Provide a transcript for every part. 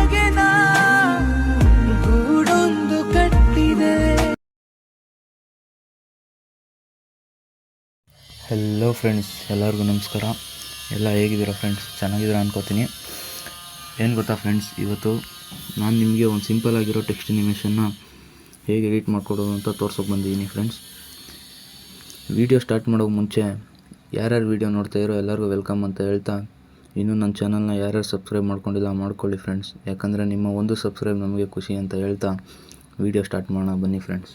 ನಿನಗೆ ನಾ ಗೂಡೊಂದು ಕಟ್ಟಿದೆ. ಹೆಲೋ ಫ್ರೆಂಡ್ಸ್, ಎಲ್ಲರಿಗೂ ನಮಸ್ಕಾರ. ಎಲ್ಲ ಹೇಗಿದ್ದೀರಾ ಫ್ರೆಂಡ್ಸ್? ಚೆನ್ನಾಗಿದ್ದೀರಾ ಅನ್ಕೋತೀನಿ. ಏನು ಗೊತ್ತಾ ಫ್ರೆಂಡ್ಸ್, ಇವತ್ತು ನಾನು ನಿಮಗೆ ಒಂದು ಸಿಂಪಲ್ ಆಗಿರೋ ಟೆಕ್ಸ್ಟ್ ಅನಿಮೇಷನ್ನ ಹೇಗೆ ಎಡಿಟ್ ಮಾಡ್ಕೊಡೋದು ಅಂತ ತೋರ್ಸೋಕೆ ಬಂದಿದ್ದೀನಿ ಫ್ರೆಂಡ್ಸ್. ವಿಡಿಯೋ ಸ್ಟಾರ್ಟ್ ಮಾಡೋಕ್ಕೆ ಮುಂಚೆ ಯಾರ್ಯಾರು ವಿಡಿಯೋ ನೋಡ್ತಾ ಇರೋ ಎಲ್ಲರಿಗೂ ವೆಲ್ಕಮ್ ಅಂತ ಹೇಳ್ತಾ, ಇನ್ನೂ ನನ್ನ ಚಾನಲ್ನ ಯಾರ್ಯಾರು ಸಬ್ಸ್ಕ್ರೈಬ್ ಮಾಡ್ಕೊಂಡಿಲ್ಲ ಮಾಡ್ಕೊಳ್ಳಿ ಫ್ರೆಂಡ್ಸ್. ಯಾಕಂದರೆ ನಿಮ್ಮ ಒಂದು ಸಬ್ಸ್ಕ್ರೈಬ್ ನಮಗೆ ಖುಷಿ ಅಂತ ಹೇಳ್ತಾ ವಿಡಿಯೋ ಸ್ಟಾರ್ಟ್ ಮಾಡೋಣ ಬನ್ನಿ ಫ್ರೆಂಡ್ಸ್.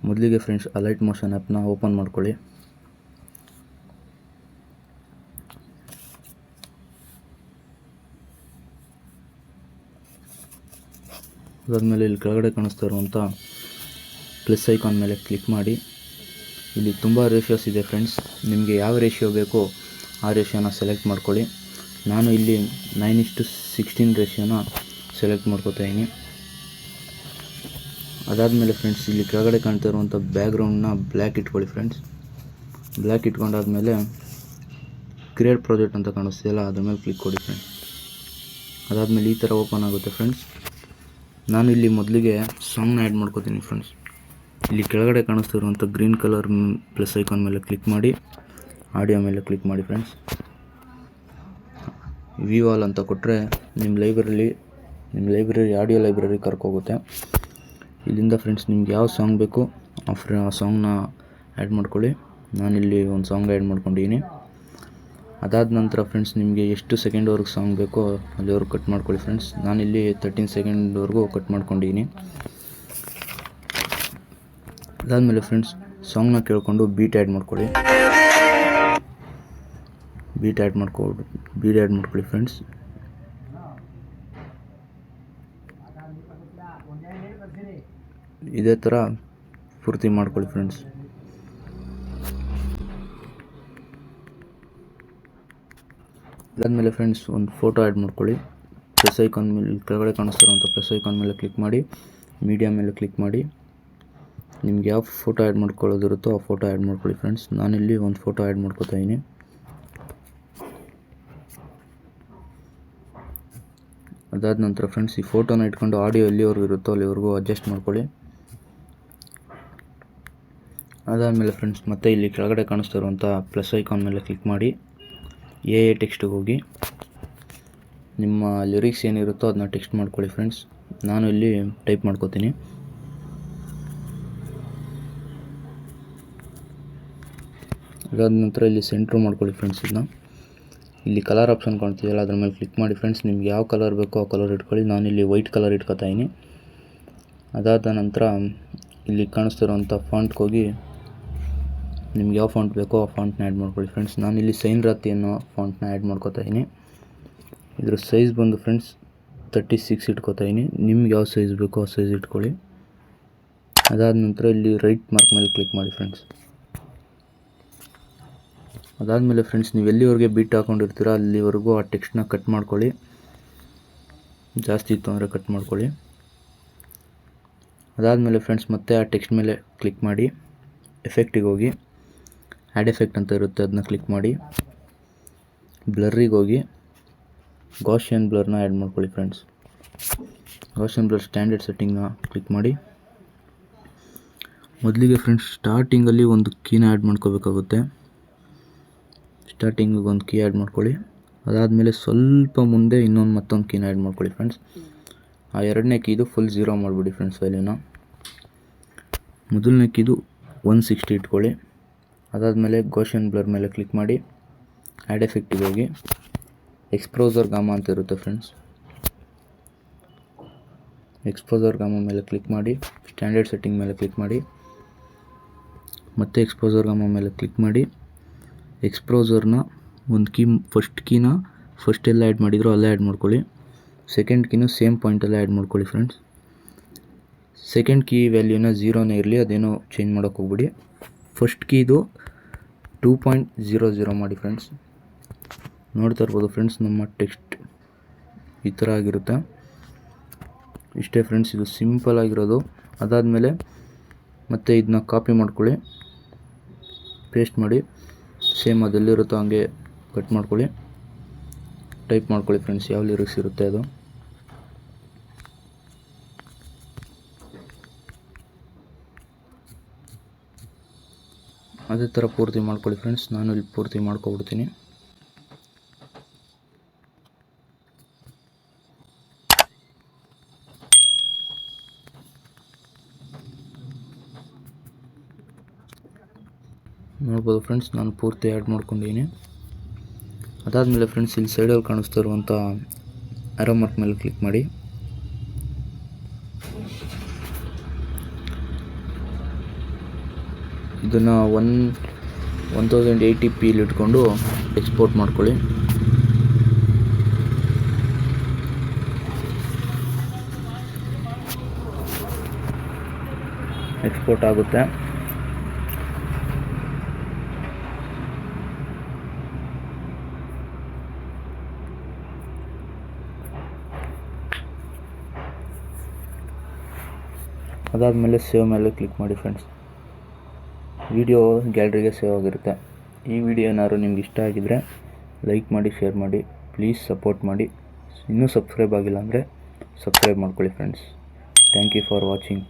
ಮೊದಲಿಗೆ ಫ್ರೆಂಡ್ಸ್, ಅಲೈಟ್ ಮೋಷನ್ ಆ್ಯಪ್ನ ಓಪನ್ ಮಾಡ್ಕೊಳ್ಳಿ. ಅದಾದಮೇಲೆ ಇಲ್ಲಿ ಕೆಳಗಡೆ ಕಾಣಿಸ್ತಾ ಇರುವಂಥ ಪ್ಲಸ್ ಐಕಾನ್ ಮೇಲೆ ಕ್ಲಿಕ್ ಮಾಡಿ. ಇಲ್ಲಿ ತುಂಬ ರೇಷಿಯೋಸ್ ಇದೆ ಫ್ರೆಂಡ್ಸ್. ನಿಮಗೆ ಯಾವ ರೇಷಿಯೋ ಬೇಕೋ ಆ ರೇಷಿಯೋನ ಸೆಲೆಕ್ಟ್ ಮಾಡ್ಕೊಳ್ಳಿ. ನಾನು ಇಲ್ಲಿ 9:16 ರೇಷಿಯೋನ ಸೆಲೆಕ್ಟ್ ಮಾಡ್ಕೋತಾಯಿದ್ದೀನಿ. ಅದಾದಮೇಲೆ ಫ್ರೆಂಡ್ಸ್, ಇಲ್ಲಿ ಕೆಳಗಡೆ ಕಾಣ್ತಾ ಇರುವಂಥ ಬ್ಯಾಕ್ಗ್ರೌಂಡ್ನ ಬ್ಲ್ಯಾಕ್ ಇಟ್ಕೊಳ್ಳಿ ಫ್ರೆಂಡ್ಸ್. ಬ್ಲ್ಯಾಕ್ ಇಟ್ಕೊಂಡಾದ್ಮೇಲೆ ಕ್ರಿಯೇಟ್ ಪ್ರಾಜೆಕ್ಟ್ ಅಂತ ಕಾಣಿಸ್ತಿದೆಯಲ್ಲ, ಅದ್ರ ಮೇಲೆ ಕ್ಲಿಕ್ ಕೊಡಿ ಫ್ರೆಂಡ್ಸ್. ಅದಾದಮೇಲೆ ಈ ಥರ ಓಪನ್ ಆಗುತ್ತೆ ಫ್ರೆಂಡ್ಸ್. ನಾನು ಇಲ್ಲಿ ಮೊದಲಿಗೆ ಸಾಂಗ್ನ ಆ್ಯಡ್ ಮಾಡ್ಕೋತೀನಿ ಫ್ರೆಂಡ್ಸ್. ಇಲ್ಲಿ ಕೆಳಗಡೆ ಕಾಣಿಸ್ತಿರುವಂಥ ಗ್ರೀನ್ ಕಲರ್ ಪ್ಲಸ್ ಐಕಾನ್ ಮೇಲೆ ಕ್ಲಿಕ್ ಮಾಡಿ, ಆಡಿಯೋ ಮೇಲೆ ಕ್ಲಿಕ್ ಮಾಡಿ ಫ್ರೆಂಡ್ಸ್. ವ್ಯೂ ಆಲ್ ಅಂತ ಕೊಟ್ಟರೆ ನಿಮ್ಮ ಲೈಬ್ರರಿ ಆಡಿಯೋ ಲೈಬ್ರರಿ ಕರ್ಕೋಗುತ್ತೆ. ಇಲ್ಲಿಂದ ಫ್ರೆಂಡ್ಸ್ ನಿಮ್ಗೆ ಯಾವ ಸಾಂಗ್ ಬೇಕು ಆ ಸಾಂಗ್ನ ಆ್ಯಡ್ ಮಾಡ್ಕೊಳ್ಳಿ. ನಾನಿಲ್ಲಿ ಒಂದು ಸಾಂಗ್ ಆ್ಯಡ್ ಮಾಡ್ಕೊಂಡಿದ್ದೀನಿ. ಅದಾದ ನಂತರ ಫ್ರೆಂಡ್ಸ್, ನಿಮಗೆ ಎಷ್ಟು ಸೆಕೆಂಡ್ವರೆಗೂ ಸಾಂಗ್ ಬೇಕೋ ಅಲ್ಲಿವರೆಗೂ ಕಟ್ ಮಾಡ್ಕೊಳ್ಳಿ ಫ್ರೆಂಡ್ಸ್. ನಾನಿಲ್ಲಿ 13 ಸೆಕೆಂಡ್ವರೆಗೂ ಕಟ್ ಮಾಡ್ಕೊಂಡಿದ್ದೀನಿ. ಅದಾದಮೇಲೆ ಫ್ರೆಂಡ್ಸ್, ಸಾಂಗ್ನ ಕೇಳಿಕೊಂಡು ಬೀಟ್ ಆ್ಯಡ್ ಮಾಡ್ಕೊಳ್ಳಿ ಫ್ರೆಂಡ್ಸ್. ಇದೇ ಥರ ಪೂರ್ತಿ ಮಾಡ್ಕೊಳ್ಳಿ ಫ್ರೆಂಡ್ಸ್. ಅದಾದಮೇಲೆ ಫ್ರೆಂಡ್ಸ್, ಒಂದು ಫೋಟೋ ಆ್ಯಡ್ ಮಾಡ್ಕೊಳ್ಳಿ. ಪ್ಲಸ್ ಐಕಾನ್ ಮೇಲೆ ಕೆಳಗಡೆ ಕಾಣಿಸ್ತಿರೋಂಥ ಪ್ಲಸ್ ಐಕಾನ್ ಮೇಲೆ ಕ್ಲಿಕ್ ಮಾಡಿ, ಮೀಡಿಯಾ ಮೇಲೆ ಕ್ಲಿಕ್ ಮಾಡಿ. ನಿಮ್ಗೆ ಯಾವ ಫೋಟೋ ಆ್ಯಡ್ ಮಾಡ್ಕೊಳ್ಳೋದಿರುತ್ತೋ ಆ ಫೋಟೋ ಆ್ಯಡ್ ಮಾಡ್ಕೊಳ್ಳಿ ಫ್ರೆಂಡ್ಸ್. ನಾನಿಲ್ಲಿ ಒಂದು ಫೋಟೋ ಆ್ಯಡ್ ಮಾಡ್ಕೋತಾಯಿದ್ದೀನಿ. ಅದಾದ ನಂತರ ಫ್ರೆಂಡ್ಸ್, ಈ ಫೋಟೋನ ಇಟ್ಕೊಂಡು ಆಡಿಯೋ ಎಲ್ಲಿವರೆಗೂ ಇರುತ್ತೋ ಅಲ್ಲಿವರೆಗೂ ಅಡ್ಜಸ್ಟ್ ಮಾಡ್ಕೊಳ್ಳಿ. ಅದಾದಮೇಲೆ ಫ್ರೆಂಡ್ಸ್, ಮತ್ತೆ ಇಲ್ಲಿ ಕೆಳಗಡೆ ಕಾಣಿಸ್ತಾ ಇರುವಂಥ ಪ್ಲಸ್ ಐಕಾನ್ ಮೇಲೆ ಕ್ಲಿಕ್ ಮಾಡಿ, ಎ ಟೆಕ್ಸ್ಟಿಗೆ ಹೋಗಿ ನಿಮ್ಮ ಲಿರಿಕ್ಸ್ ಏನಿರುತ್ತೋ ಅದನ್ನ ಟೆಕ್ಸ್ಟ್ ಮಾಡ್ಕೊಳ್ಳಿ ಫ್ರೆಂಡ್ಸ್. ನಾನು ಇಲ್ಲಿ ಟೈಪ್ ಮಾಡ್ಕೋತೀನಿ. ಅದಾದ ನಂತರ ಇಲ್ಲಿ ಸೆಂಟ್ರ್ ಮಾಡ್ಕೊಳ್ಳಿ ಫ್ರೆಂಡ್ಸ್. ಇದನ್ನ ಇಲ್ಲಿ ಕಲರ್ ಆಪ್ಷನ್ ಕಾಣ್ತಿದೆಯಲ್ಲ, ಅದ್ರ ಮೇಲೆ ಕ್ಲಿಕ್ ಮಾಡಿ ಫ್ರೆಂಡ್ಸ್. ನಿಮ್ಗೆ ಯಾವ ಕಲರ್ ಬೇಕೋ ಆ ಕಲರ್ ಇಟ್ಕೊಳ್ಳಿ. ನಾನಿಲ್ಲಿ ವೈಟ್ ಕಲರ್ ಇಟ್ಕೊತಾಯಿದ್ದೀನಿ. ಅದಾದ ನಂತರ ಇಲ್ಲಿ ಕಾಣಿಸ್ತಿರೋಂಥ ಫಾಂಟ್ಗೆ ಹೋಗಿ ನಿಮ್ಗೆ ಯಾವ ಫಾಂಟ್ ಬೇಕೋ ಆ ಫಾಂಟ್ನ ಆ್ಯಡ್ ಮಾಡ್ಕೊಳ್ಳಿ ಫ್ರೆಂಡ್ಸ್. ನಾನಿಲ್ಲಿ ಸೈನ್ ರಾತಿ ಅನ್ನೋ ಫಾಂಟ್ನ ಆ್ಯಡ್ ಮಾಡ್ಕೋತಾಯಿದ್ದೀನಿ. ಇದ್ರ ಸೈಜ್ ಬಂದು ಫ್ರೆಂಡ್ಸ್ 36 ಇಟ್ಕೋತಾಯಿದ್ದೀನಿ. ನಿಮ್ಗೆ ಯಾವ ಸೈಜ್ ಬೇಕೋ ಆ ಸೈಜ್ ಇಟ್ಕೊಳ್ಳಿ. ಅದಾದ ನಂತರ ಇಲ್ಲಿ ರೈಟ್ ಮಾರ್ಕ್ ಮೇಲೆ ಕ್ಲಿಕ್ ಮಾಡಿ ಫ್ರೆಂಡ್ಸ್. ಅದಾದಮೇಲೆ ಫ್ರೆಂಡ್ಸ್, ನೀವು ಎಲ್ಲಿವರೆಗೆ ಬೀಟ್ ಹಾಕೊಂಡಿರ್ತೀರ ಅಲ್ಲಿವರೆಗೂ ಆ ಟೆಕ್ಸ್ಟ್ನ ಕಟ್ ಮಾಡ್ಕೊಳ್ಳಿ. ಜಾಸ್ತಿ ಇತ್ತು ಅಂದರೆ ಕಟ್ ಮಾಡ್ಕೊಳ್ಳಿ. ಅದಾದಮೇಲೆ ಫ್ರೆಂಡ್ಸ್, ಮತ್ತೆ ಆ ಟೆಕ್ಸ್ಟ್ ಮೇಲೆ ಕ್ಲಿಕ್ ಮಾಡಿ, ಎಫೆಕ್ಟಿಗೆ ಹೋಗಿ ಆ್ಯಡ್ ಎಫೆಕ್ಟ್ ಅಂತ ಇರುತ್ತೆ, ಅದನ್ನ ಕ್ಲಿಕ್ ಮಾಡಿ. ಬ್ಲರ್ರಿಗೆ ಹೋಗಿ ಗಾಷಿಯನ್ ಬ್ಲರ್ನ ಆ್ಯಡ್ ಮಾಡ್ಕೊಳ್ಳಿ ಫ್ರೆಂಡ್ಸ್. ಗಾಷಿಯನ್ ಬ್ಲರ್ ಸ್ಟ್ಯಾಂಡರ್ಡ್ ಸೆಟ್ಟಿಂಗ್ನ ಕ್ಲಿಕ್ ಮಾಡಿ. ಮೊದಲಿಗೆ ಫ್ರೆಂಡ್ಸ್, ಸ್ಟಾರ್ಟಿಂಗಲ್ಲಿ ಒಂದು ಕೀನ ಆ್ಯಡ್ ಮಾಡ್ಕೋಬೇಕಾಗುತ್ತೆ. ಸ್ಟಾರ್ಟಿಂಗಿಗೆ ಒಂದು ಕೀ ಆ್ಯಡ್ ಮಾಡ್ಕೊಳ್ಳಿ. ಅದಾದಮೇಲೆ ಸ್ವಲ್ಪ ಮುಂದೆ ಮತ್ತೊಂದು ಕೀನ ಆ್ಯಡ್ ಮಾಡ್ಕೊಳ್ಳಿ ಫ್ರೆಂಡ್ಸ್. ಆ ಎರಡನೇ ಕೀದು ಫುಲ್ 0 ಮಾಡಿಬಿಡಿ ಫ್ರೆಂಡ್ಸ್ ವ್ಯಾಲ್ಯೂನ. ಮೊದಲನೇ ಕೀದು 160 ಇಟ್ಕೊಳ್ಳಿ. ಅದಾದಮೇಲೆ ಗಾಷಿಯನ್ ಬ್ಲರ್ ಮೇಲೆ ಕ್ಲಿಕ್ ಮಾಡಿ, ಆ್ಯಡ್ ಎಫೆಕ್ಟಿಗೆ ಹೋಗಿ ಎಕ್ಸ್ಪೋಸರ್ ಗಾಮಾ ಅಂತ ಇರುತ್ತೆ ಫ್ರೆಂಡ್ಸ್. ಎಕ್ಸ್ಪೋಸರ್ ಗಾಮಾ ಮೇಲೆ ಕ್ಲಿಕ್ ಮಾಡಿ, ಸ್ಟ್ಯಾಂಡರ್ಡ್ ಸೆಟ್ಟಿಂಗ್ ಮೇಲೆ ಕ್ಲಿಕ್ ಮಾಡಿ, ಮತ್ತೆ ಎಕ್ಸ್ಪೋಸರ್ ಗಾಮಾ ಮೇಲೆ ಕ್ಲಿಕ್ ಮಾಡಿ. ಎಕ್ಸ್ಪೋಸರ್ನ ಒಂದು ಫಸ್ಟ್ ಕೀನ ಫಸ್ಟ್ ಎಲ್ಲ ಆ್ಯಡ್ ಮಾಡಿದ್ರು ಅಲ್ಲೇ ಆ್ಯಡ್ ಮಾಡ್ಕೊಳ್ಳಿ. ಸೆಕೆಂಡ್ ಕೀನು ಸೇಮ್ ಪಾಯಿಂಟಲ್ಲೇ ಆ್ಯಡ್ ಮಾಡ್ಕೊಳ್ಳಿ ಫ್ರೆಂಡ್ಸ್. ಸೆಕೆಂಡ್ ಕೀ ವ್ಯಾಲ್ಯೂನ 0ನೇ ಇರಲಿ, ಅದೇನೋ ಚೇಂಜ್ ಮಾಡೋಕ್ಕೆ ಹೋಗ್ಬಿಡಿ. ಫಸ್ಟ್ ಕೀದು 2.00 ಮಾಡಿ ಫ್ರೆಂಡ್ಸ್. ನೋಡ್ತಾ ಇರ್ಬೋದು ಫ್ರೆಂಡ್ಸ್, ನಮ್ಮ ಟೆಕ್ಸ್ಟ್ ಈ ಥರ ಆಗಿರುತ್ತೆ. ಇಷ್ಟೇ ಫ್ರೆಂಡ್ಸ್, ಇದು ಸಿಂಪಲ್ ಆಗಿರೋದು. ಅದಾದಮೇಲೆ ಮತ್ತೆ ಇದನ್ನ ಕಾಪಿ ಮಾಡ್ಕೊಳ್ಳಿ, ಪೇಸ್ಟ್ ಮಾಡಿ, ಸೇಮ್ ಅದೆಲ್ಲಿರುತ್ತೋ ಹಂಗೆ ಕಟ್ ಮಾಡ್ಕೊಳ್ಳಿ, ಟೈಪ್ ಮಾಡ್ಕೊಳ್ಳಿ ಫ್ರೆಂಡ್ಸ್ ಯಾವ ಲಿರಿಕ್ಸ್ ಇರುತ್ತೆ ಅದು. ಅದೇ ಥರ ಪೂರ್ತಿ ಮಾಡ್ಕೊಳ್ಳಿ ಫ್ರೆಂಡ್ಸ್. ನಾನು ಇಲ್ಲಿ ಪೂರ್ತಿ ಮಾಡ್ಕೊಬಿಡ್ತೀನಿ. ನೋಡ್ಬೋದು ಫ್ರೆಂಡ್ಸ್, ನಾನು ಪೂರ್ತಿ ಆ್ಯಡ್ ಮಾಡ್ಕೊಂಡಿದ್ದೀನಿ. ಅದಾದಮೇಲೆ ಫ್ರೆಂಡ್ಸ್, ಇಲ್ಲಿ ಸೈಡಲ್ಲಿ ಕಾಣಿಸ್ತಾ ಇರುವಂಥ ಆರೋ ಮಾರ್ಕ್ ಮೇಲೆ ಕ್ಲಿಕ್ ಮಾಡಿ. ಇದನ್ನು 1080p ಇಟ್ಕೊಂಡು ಎಕ್ಸ್ಪೋರ್ಟ್ ಮಾಡ್ಕೊಳ್ಳಿ. ಎಕ್ಸ್ಪೋರ್ಟ್ ಆಗುತ್ತೆ. ಅದಾದಮೇಲೆ ಸೇವ್ ಮೇಲೆ ಕ್ಲಿಕ್ ಮಾಡಿ ಫ್ರೆಂಡ್ಸ್. ವಿಡಿಯೋ ಗ್ಯಾಲರಿಗೆ ಸೇವ್ ಆಗಿರುತ್ತೆ. ಈ ವಿಡಿಯೋ ಏನಾದ್ರು ನಿಮ್ಗೆ ಇಷ್ಟ ಆಗಿದರೆ ಲೈಕ್ ಮಾಡಿ, ಶೇರ್ ಮಾಡಿ, ಪ್ಲೀಸ್ ಸಪೋರ್ಟ್ ಮಾಡಿ. ಇನ್ನೂ ಸಬ್ಸ್ಕ್ರೈಬ್ ಆಗಿಲ್ಲ ಅಂದರೆ ಸಬ್ಸ್ಕ್ರೈಬ್ ಮಾಡ್ಕೊಳ್ಳಿ friends. Thank you for watching.